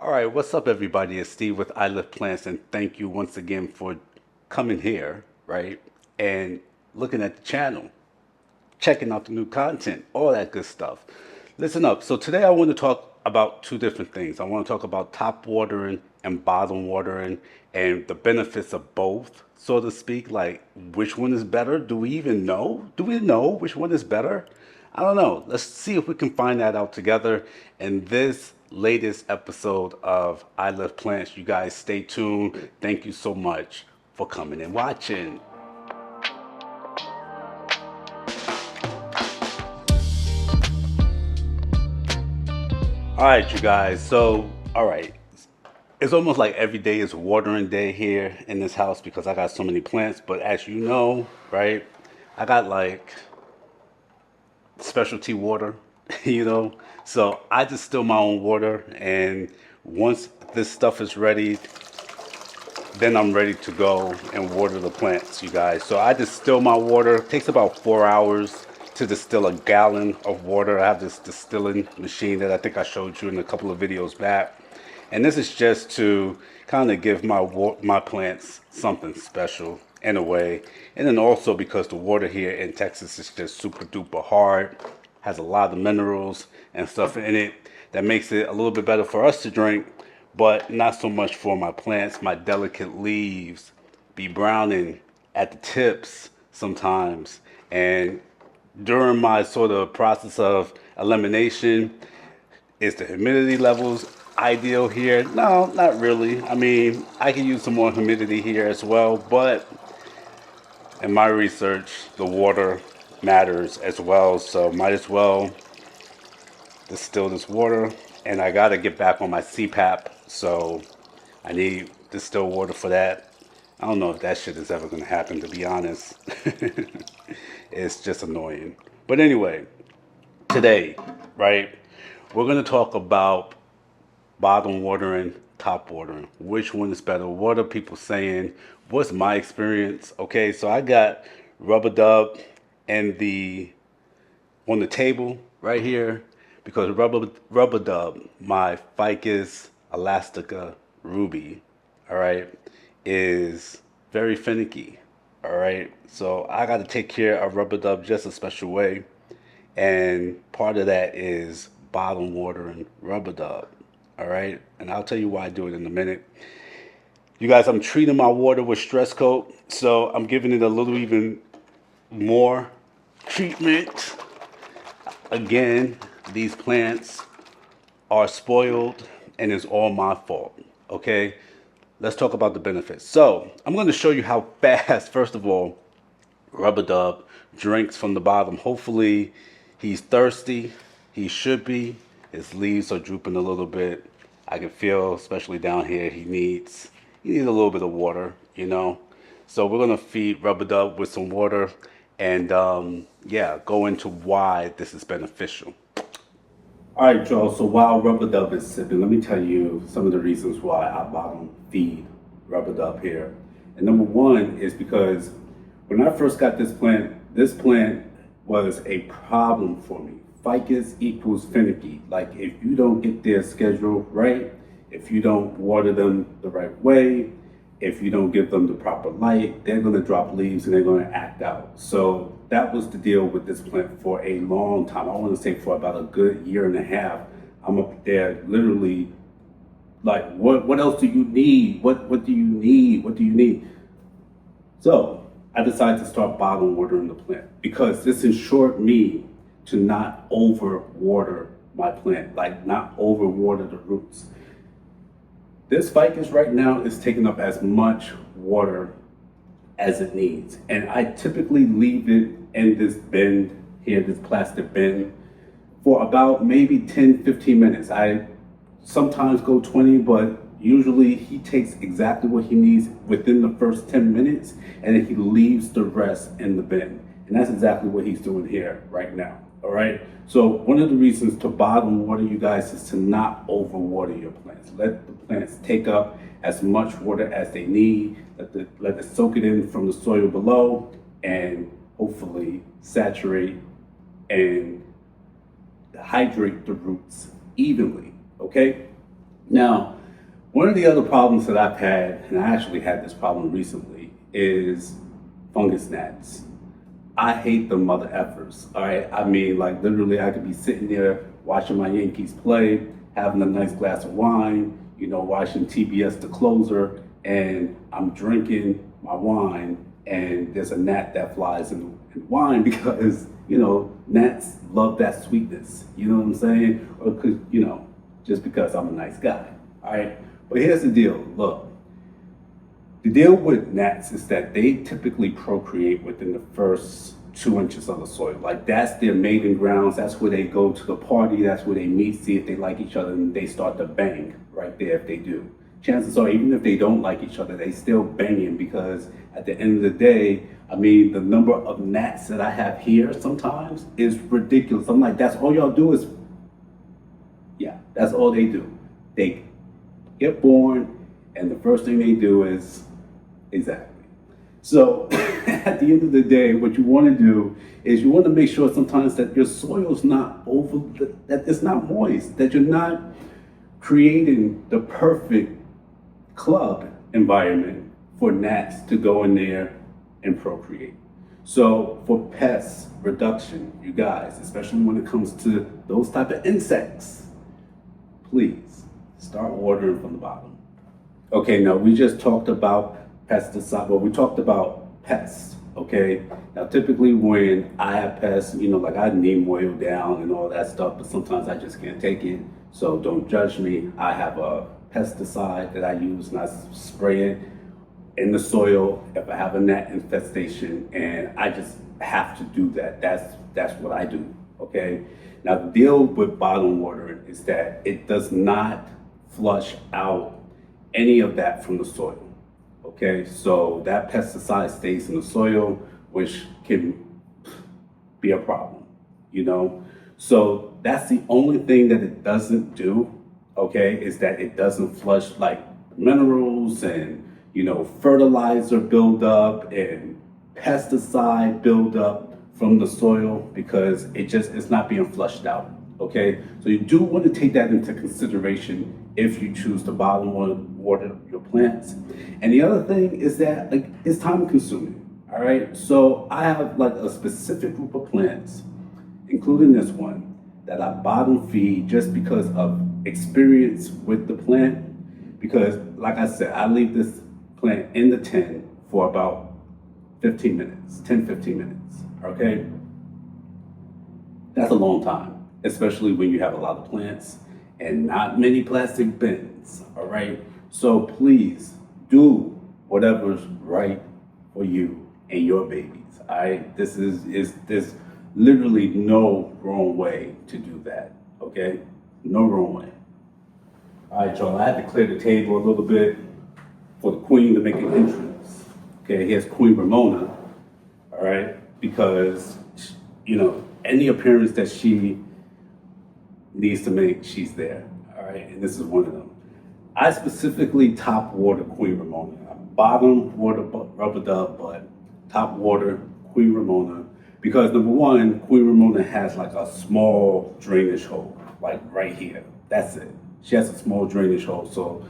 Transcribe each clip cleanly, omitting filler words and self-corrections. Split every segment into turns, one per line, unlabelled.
All right, what's up, everybody? It's Steve with I Live Plants, and thank you once again for coming here, right? And looking at the channel, checking out the new content, all that good stuff. Listen up. So, today I want to talk about two different things. I want to talk about top watering and bottom watering and the benefits of both, so to speak. Like, which one is better? Do we even know? Do we know which one is better? I don't know. Let's see if we can find that out together in this latest episode of I Love Plants. You guys stay tuned. Thank you so much for coming and watching. All right, you guys. So, all right. It's almost like every day is watering day here in this house because I got so many plants. But as you know, right, I got like specialty water, you know. So I distill my own water, and once this stuff is ready, then I'm ready to go and water the plants, you guys. So I distill my water. It takes about 4 hours to distill a gallon of water. I have this distilling machine that I think I showed you in a couple of videos back. And this is just to kind of give my plants something special in a way. And then also because the water here in Texas is just super duper hard, has a lot of minerals and stuff in it that makes it a little bit better for us to drink, but not so much for my plants. My delicate leaves be browning at the tips sometimes. And during my sort of process of elimination, is the humidity levels ideal here? No, not really. I mean, I can use some more humidity here as well, but in my research, the water matters as well. So might as well distill this water. And I got to get back on my CPAP, so I need distilled water for that. I don't know if that shit is ever going to happen, to be honest. It's just annoying. But anyway, today, right, we're going to talk about bottom watering, top watering. Which one is better? What are people saying? What's my experience? Okay, so I got rubber dub and on the table right here because rubber dub, my Ficus elastica ruby, all right, is very finicky. All right, so I got to take care of rubber dub just a special way, and part of that is bottom watering rubber dub. All right, and I'll tell you why I do it in a minute. You guys, I'm treating my water with stress coat, so I'm giving it a little even more treatment. Again, these plants are spoiled and it's all my fault. Okay, let's talk about the benefits. So I'm going to show you how fast, first of all, rubber dub drinks from the bottom. Hopefully he's thirsty. He should be. His leaves are drooping a little bit. I can feel, especially down here, he needs a little bit of water, you know. So we're gonna feed rubber dub with some water, and yeah, go into why this is beneficial. All right, Joe. So while rubber dub is sipping, let me tell you some of the reasons why I bottom feed rubber dub here. And number one is because when I first got this plant was a problem for me. Ficus equals finicky. Like if you don't get their schedule right, if you don't water them the right way, if you don't give them the proper light, they're going to drop leaves and they're going to act out. So that was the deal with this plant for a long time. I want to say for about a good year and a half. I'm up there literally like, what else do you need? What do you need? What do you need? So I decided to start bottom watering the plant because this ensured me to not over water my plant, like not over water the roots. This ficus right now is taking up as much water as it needs. And I typically leave it in this bin here, this plastic bin, for about maybe 10, 15 minutes. I sometimes go 20, but usually he takes exactly what he needs within the first 10 minutes and then he leaves the rest in the bin. And that's exactly what he's doing here right now. All right. So one of the reasons to bottom water, you guys, is to not overwater your plants. Let the plants take up as much water as they need. Let it soak it in from the soil below and hopefully saturate and hydrate the roots evenly. Okay. Now, one of the other problems that I've had, and I actually had this problem recently, is fungus gnats. I hate the mother effers. All right, I mean, like literally, I could be sitting there watching my Yankees play, having a nice glass of wine, watching TBS The Closer, and I'm drinking my wine, and there's a gnat that flies in the wine because gnats love that sweetness. You know what I'm saying? Or because just because I'm a nice guy. All right, but here's the deal. Look. The deal with gnats is that they typically procreate within the first 2 inches of the soil. Like that's their mating grounds. That's where they go to the party. That's where they meet, see if they like each other, and they start to bang right there if they do. Chances are, even if they don't like each other, they still banging because at the end of the day, I mean, the number of gnats that I have here sometimes is ridiculous. I'm like, that's all y'all do is, yeah, that's all they do. They get born, and the first thing they do is, exactly. So at the end of the day, what you want to do is you want to make sure sometimes that your soil's not that it's not moist, that you're not creating the perfect club environment for gnats to go in there and procreate. So for pest reduction, you guys, especially when it comes to those type of insects, please start watering from the bottom. Okay, now we just talked about pesticide. Well, we talked about pests. Okay. Now, typically when I have pests, like I neem oil down and all that stuff, but sometimes I just can't take it. So don't judge me. I have a pesticide that I use and I spray it in the soil if I have a gnat infestation, and I just have to do that. That's what I do. Okay. Now, the deal with bottom watering is that it does not flush out any of that from the soil. Okay, so that pesticide stays in the soil, which can be a problem, So that's the only thing that it doesn't do, okay, is that it doesn't flush like minerals and, fertilizer buildup and pesticide buildup from the soil because it's not being flushed out. Okay, so you do want to take that into consideration if you choose to bottom water your plants. And the other thing is that it's time consuming. All right, so I have like a specific group of plants, including this one, that I bottom feed just because of experience with the plant. Because like I said, I leave this plant in the tin for about 15 minutes, 10-15 minutes. Okay, that's a long time, especially when you have a lot of plants and not many plastic bins, all right? So please do whatever's right for you and your babies, all right? There's literally no wrong way to do that, okay? No wrong way. All right, y'all, I had to clear the table a little bit for the queen to make an entrance. Okay, here's Queen Ramona, all right? Because, any appearance that she needs to make, she's there. All right, and this is one of them. I specifically top water Queen Ramona. Bottom water Rubber Dub, but top water Queen Ramona because number one, Queen Ramona has like a small drainage hole, like right here. That's it. She has a small drainage hole, so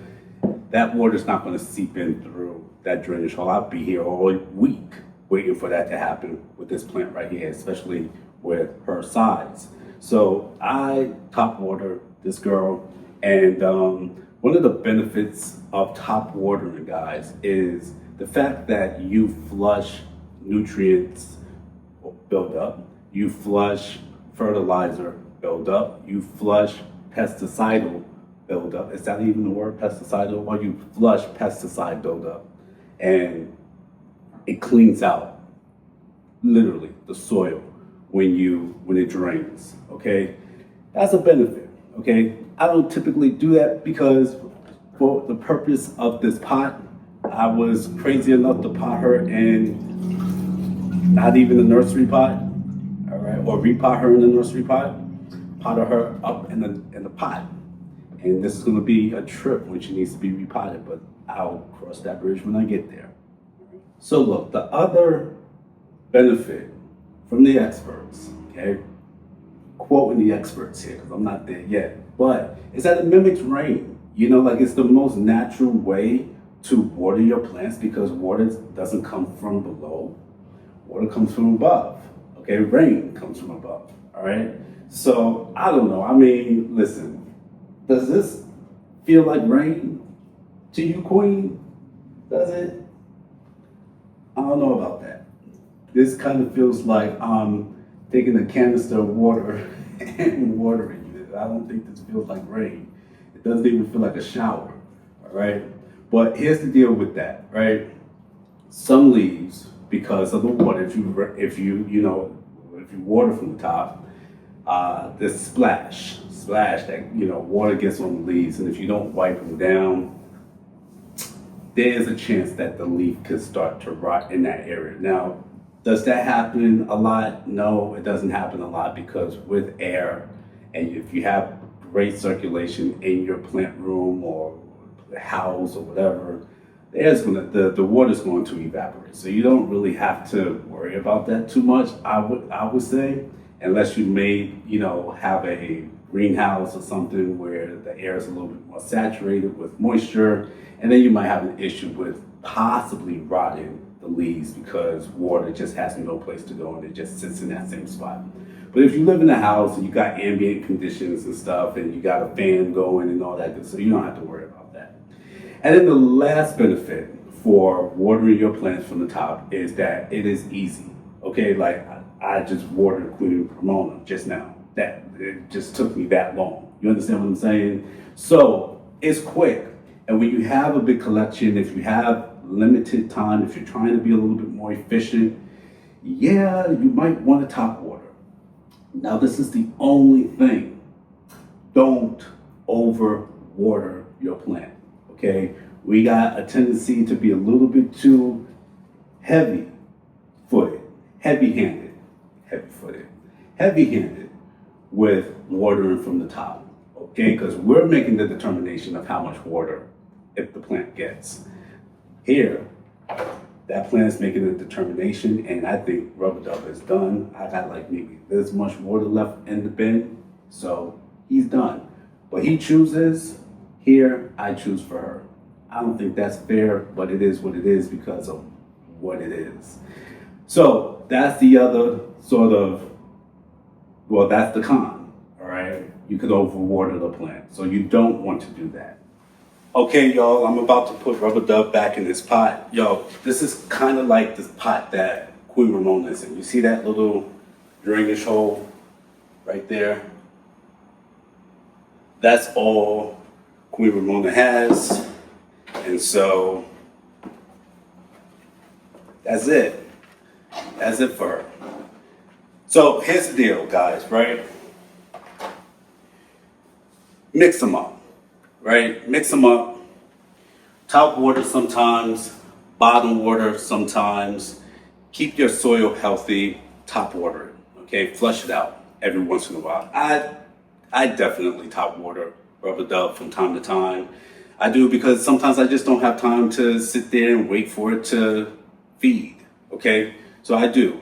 that water's not going to seep in through that drainage hole. I'll be here all week waiting for that to happen with this plant right here, especially with her size. So I top water this girl, and one of the benefits of top watering, guys, is the fact that you flush nutrients build up, you flush fertilizer build up, you flush pesticidal build up. Is that even the word, pesticidal? Or you flush pesticide build up, and it cleans out literally the soil when it drains. Okay, that's a benefit. Okay, I don't typically do that because for the purpose of this pot, I was crazy enough to pot her in not even the nursery pot, all right, or repot her in the nursery pot, potted her up in the pot. And this is going to be a trip when she needs to be repotted, but I'll cross that bridge when I get there. So look, the other benefit from the experts, okay, quoting the experts here because I'm not there yet, but is that it mimics rain. You know, like it's the most natural way to water your plants because water doesn't come from below. Water comes from above. Okay, rain comes from above. All right. So I don't know. I mean, listen, does this feel like rain to you, Queen? Does it? I don't know about that. This kind of feels like I'm taking a canister of water and watering it. I don't think this feels like rain. It doesn't even feel like a shower. All right. But here's the deal with that, right? Some leaves, because of the water, if you water from the top, this splash that water gets on the leaves, and if you don't wipe them down, there's a chance that the leaf could start to rot in that area. Now, does that happen a lot? No, it doesn't happen a lot because with air, and if you have great circulation in your plant room or house or whatever, the water's going to evaporate. So you don't really have to worry about that too much. I would say, unless you have a greenhouse or something where the air is a little bit more saturated with moisture, and then you might have an issue with possibly rotting the leaves because water just has no place to go and it just sits in that same spot. But if you live in a house and you got ambient conditions and stuff and you got a fan going and all that good, so you don't have to worry about that. And then the last benefit for watering your plants from the top is that it is easy. Okay, like I just watered Queen Ramona just now. That it just took me that long. You understand what I'm saying? So it's quick. And when you have a big collection, if you have limited time, if you're trying to be a little bit more efficient, yeah, you might want to top water. Now, this is the only thing. Don't over water your plant, okay? We got a tendency to be a little bit too heavy-handed with watering from the top, okay? Because we're making the determination of how much water if the plant gets. Here, that plant is making a determination, and I think Rubber Dub is done. I got like maybe this much water left in the bin, so he's done. But he chooses, here I choose for her. I don't think that's fair, but it is what it is because of what it is. So that's the other that's the con, all right? You could overwater the plant, so you don't want to do that. Okay, y'all, I'm about to put Rubber Dub back in this pot. Yo, this is kind of like this pot that Queen Ramona is in. You see that little drainage hole right there? That's all Queen Ramona has. And so, that's it. That's it for her. So, here's the deal, guys, right? Mix them up. Right? Mix them up. Top water sometimes, bottom water sometimes. Keep your soil healthy, top water it. Okay? Flush it out every once in a while. I definitely top water Rubber Dub from time to time. I do because sometimes I just don't have time to sit there and wait for it to feed. Okay? So I do.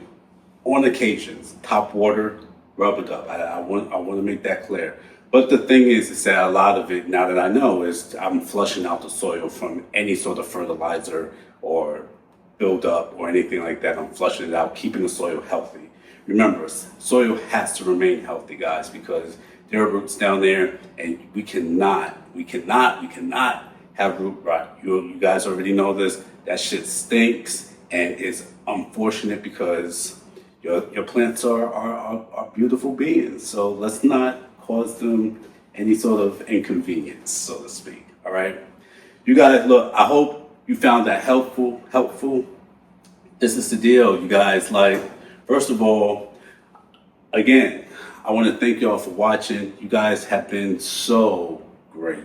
On occasions, top water Rubber Dub. I want to make that clear. But the thing is that a lot of it, now that I know, is I'm flushing out the soil from any sort of fertilizer or buildup or anything like that. I'm flushing it out, keeping the soil healthy. Remember, soil has to remain healthy, guys, because there are roots down there, and we cannot have root rot. You guys already know this. That shit stinks, and it's unfortunate because your plants are beautiful beings. So let's not cause them any sort of inconvenience, so to speak. All right, you guys, look, I hope you found that helpful. This is the deal, you guys. Like, first of all, again, I want to thank y'all for watching. You guys have been so great.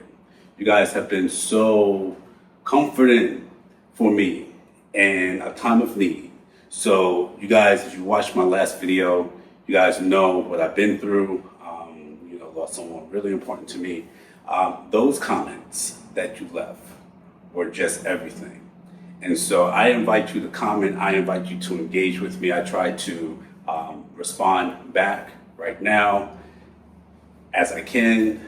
You guys have been so comforting for me in a time of need. So you guys, if you watched my last video, you guys know what I've been through. Lost someone really important to me. Those comments that you left were just everything. And so I invite you to comment. I invite you to engage with me. I try to respond back right now as I can.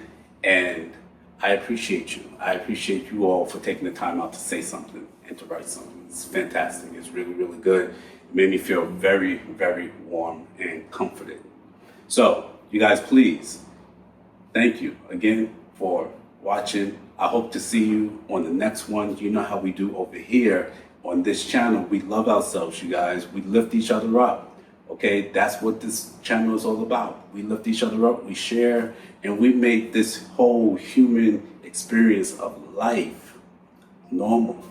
And I appreciate you. I appreciate you all for taking the time out to say something and to write something. It's fantastic. It's really, really good. It made me feel very, very warm and comforted. So, you guys, please, thank you again for watching. I hope to see you on the next one. You know how we do over here on this channel. We love ourselves, you guys. We lift each other up. Okay, that's what this channel is all about. We lift each other up, we share, and we make this whole human experience of life normal.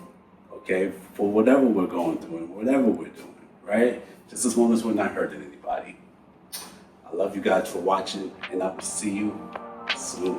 Okay, for whatever we're going through and whatever we're doing, right? Just as long as we're not hurting anybody. I love you guys for watching, and I will see you soon.